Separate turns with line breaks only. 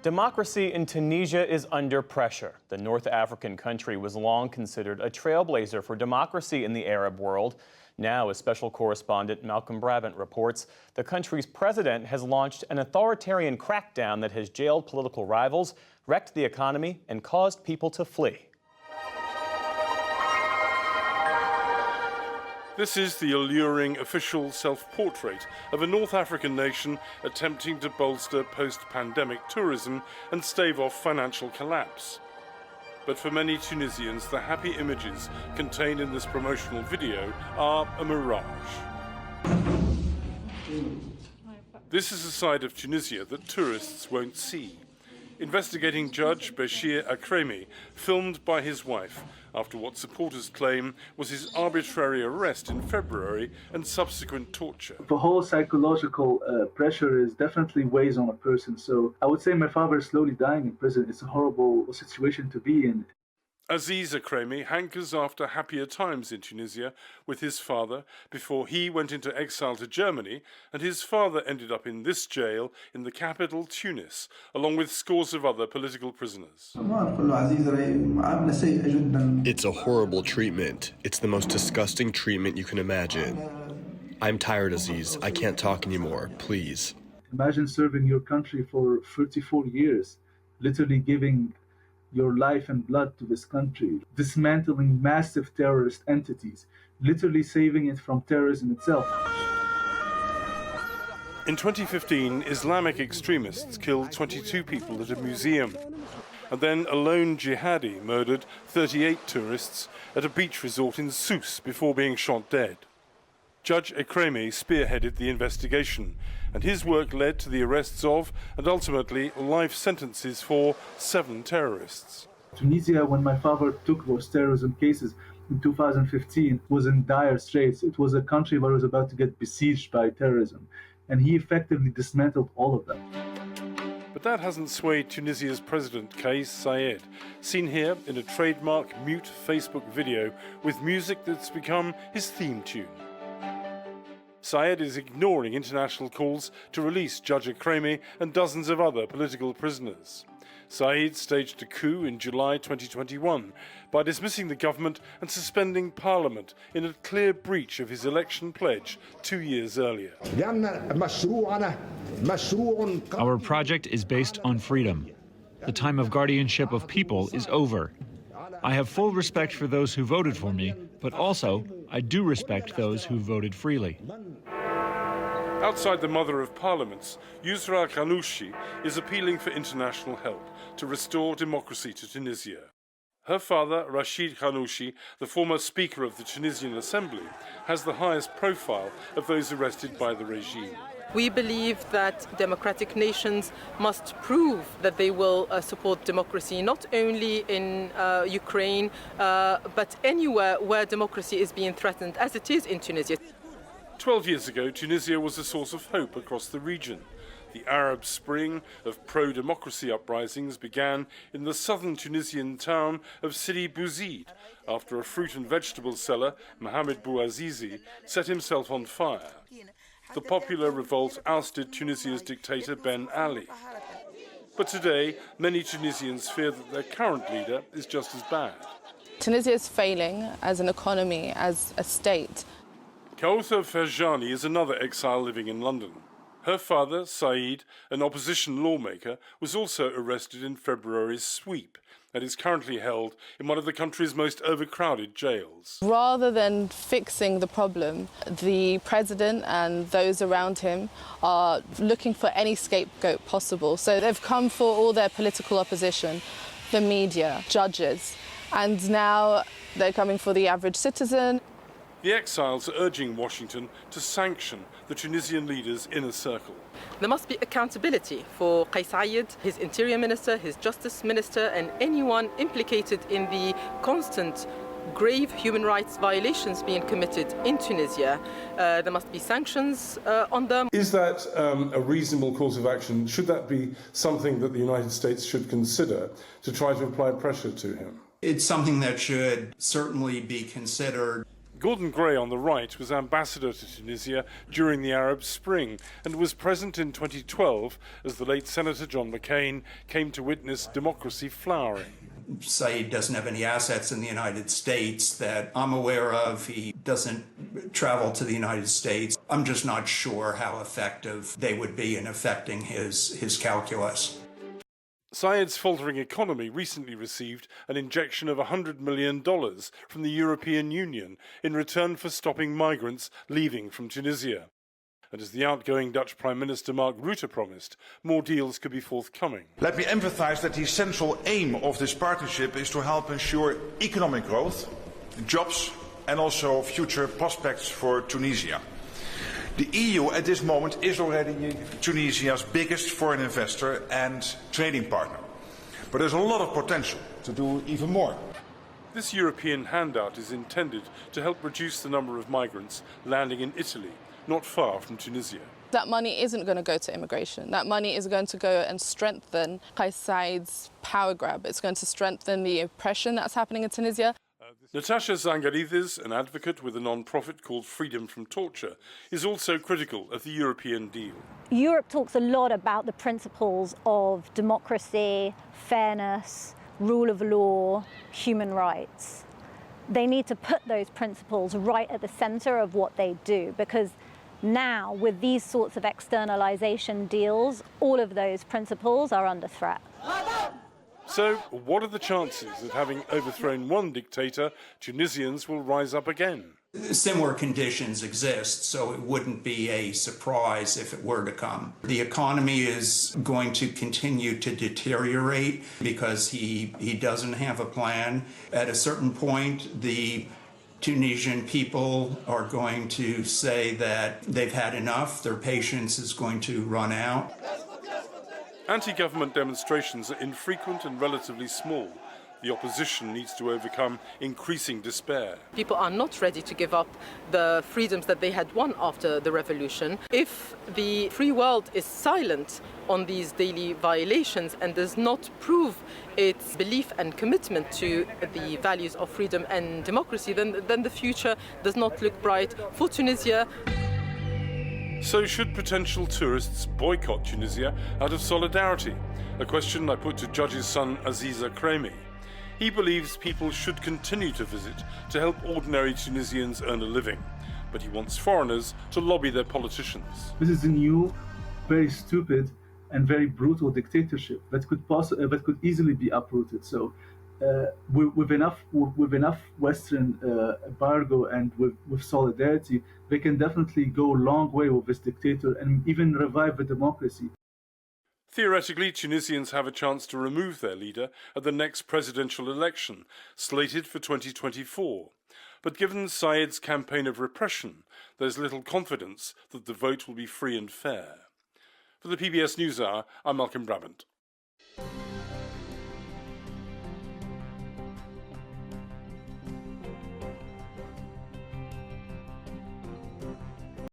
Democracy in Tunisia is under pressure. The North African country was long considered a trailblazer for democracy in the Arab world. Now, as special correspondent Malcolm Brabant reports, the country's president has launched an authoritarian crackdown that has jailed political rivals, wrecked the economy, and caused people to flee.
This is the alluring official self-portrait of a North African nation attempting to bolster post-pandemic tourism and stave off financial collapse. But for many Tunisians, the happy images contained in this promotional video are a mirage. This is a side of Tunisia that tourists won't see. Investigating judge Bachir Akremi filmed by his wife after what supporters claim was his arbitrary arrest in February and subsequent torture.
The whole psychological pressure is definitely weighs on a person. So I would say my father is slowly dying in prison. It's a horrible situation to be in.
Aziz Akremi hankers after happier times in Tunisia with his father before he went into exile to Germany, and his father ended up in this jail in the capital, Tunis, along with scores of other political prisoners.
It's a horrible treatment. It's the most disgusting treatment you can imagine. I'm tired, Aziz. I can't talk anymore. Please.
Imagine serving your country for 34 years, literally giving your life and blood to this country, dismantling massive terrorist entities, literally saving it from terrorism itself.
In 2015, Islamic extremists killed 22 people at a museum. And then a lone jihadi murdered 38 tourists at a beach resort in Sousse before being shot dead. Judge Akremi spearheaded the investigation, and his work led to the arrests of and ultimately life sentences for 7 terrorists.
Tunisia, when my father took those terrorism cases in 2015, was in dire straits. It was a country that was about to get besieged by terrorism, and he effectively dismantled all of them.
But that hasn't swayed Tunisia's president, Kais Saied, seen here in a trademark mute Facebook video with music that's become his theme tune. Saied is ignoring international calls to release Judge Akremi and dozens of other political prisoners. Saied staged a coup in July 2021 by dismissing the government and suspending parliament in a clear breach of his election pledge 2 years earlier.
Our project is based on freedom. The time of guardianship of people is over. I have full respect for those who voted for me, but also I do respect those who voted freely.
Outside the Mother of Parliaments, Yusra Ghanouchi is appealing for international help to restore democracy to Tunisia. Her father, Rachid Ghanouchi, the former Speaker of the Tunisian Assembly, has the highest profile of those arrested by the regime.
We believe that democratic nations must prove that they will support democracy, not only in Ukraine, but anywhere where democracy is being threatened, as it is in Tunisia.
12 years ago, Tunisia was a source of hope across the region. The Arab Spring of pro-democracy uprisings began in the southern Tunisian town of Sidi Bouzid after a fruit and vegetable seller, Mohamed Bouazizi, set himself on fire. The popular revolt ousted Tunisia's dictator Ben Ali. But today, many Tunisians fear that their current leader is just as bad.
Tunisia is failing as an economy, as a state.
Kauthar Ferjani is another exile living in London. Her father, Saeed, an opposition lawmaker, was also arrested in February's sweep and is currently held in one of the country's most overcrowded jails.
Rather than fixing the problem, the president and those around him are looking for any scapegoat possible. So they've come for all their political opposition, the media, judges, and now they're coming for the average citizen.
The exiles are urging Washington to sanction the Tunisian leader's inner circle.
There must be accountability for Kais Saied, his interior minister, his justice minister, and anyone implicated in the constant grave human rights violations being committed in Tunisia. There must be sanctions on them.
Is that a reasonable course of action? Should that be something that the United States should consider to try to apply pressure to him?
It's something that should certainly be considered.
Gordon Gray on the right was ambassador to Tunisia during the Arab Spring and was present in 2012 as the late Senator John McCain came to witness democracy flowering.
Saeed doesn't have any assets in the United States that I'm aware of. He doesn't travel to the United States. I'm just not sure how effective they would be in affecting his calculus.
Saeed's faltering economy recently received an injection of $100 million from the European Union in return for stopping migrants leaving from Tunisia. And as the outgoing Dutch Prime Minister Mark Rutte promised, more deals could be forthcoming.
Let me emphasize that the central aim of this partnership is to help ensure economic growth, jobs and also future prospects for Tunisia. The EU at this moment is already Tunisia's biggest foreign investor and trading partner. But there's a lot of potential to do even more.
This European handout is intended to help reduce the number of migrants landing in Italy, not far from Tunisia.
That money isn't going to go to immigration. That money is going to go and strengthen Kais Saied's power grab. It's going to strengthen the oppression that's happening in Tunisia.
Natasha Zangaridis, an advocate with a non-profit called Freedom from Torture, is also critical of the European deal.
Europe talks a lot about the principles of democracy, fairness, rule of law, human rights. They need to put those principles right at the center of what they do, because now, with these sorts of externalization deals, all of those principles are under threat.
So, what are the chances that having overthrown one dictator, Tunisians will rise up again?
Similar conditions exist, so it wouldn't be a surprise if it were to come. The economy is going to continue to deteriorate because he doesn't have a plan. At a certain point, the Tunisian people are going to say that they've had enough, their patience is going to run out.
Anti-government demonstrations are infrequent and relatively small. The opposition needs to overcome increasing despair.
People are not ready to give up the freedoms that they had won after the revolution. If the free world is silent on these daily violations and does not prove its belief and commitment to the values of freedom and democracy, then the future does not look bright for Tunisia.
So should potential tourists boycott Tunisia out of solidarity? A question I put to Judge's son Aziza Kremi. He believes people should continue to visit to help ordinary Tunisians earn a living, but he wants foreigners to lobby their politicians.
This is a new, very stupid and very brutal dictatorship that could easily be uprooted. So with enough Western embargo and with solidarity, they can definitely go a long way with this dictator and even revive the democracy.
Theoretically, Tunisians have a chance to remove their leader at the next presidential election, slated for 2024. But given Saeed's campaign of repression, there's little confidence that the vote will be free and fair. For the PBS NewsHour, I'm Malcolm Brabant.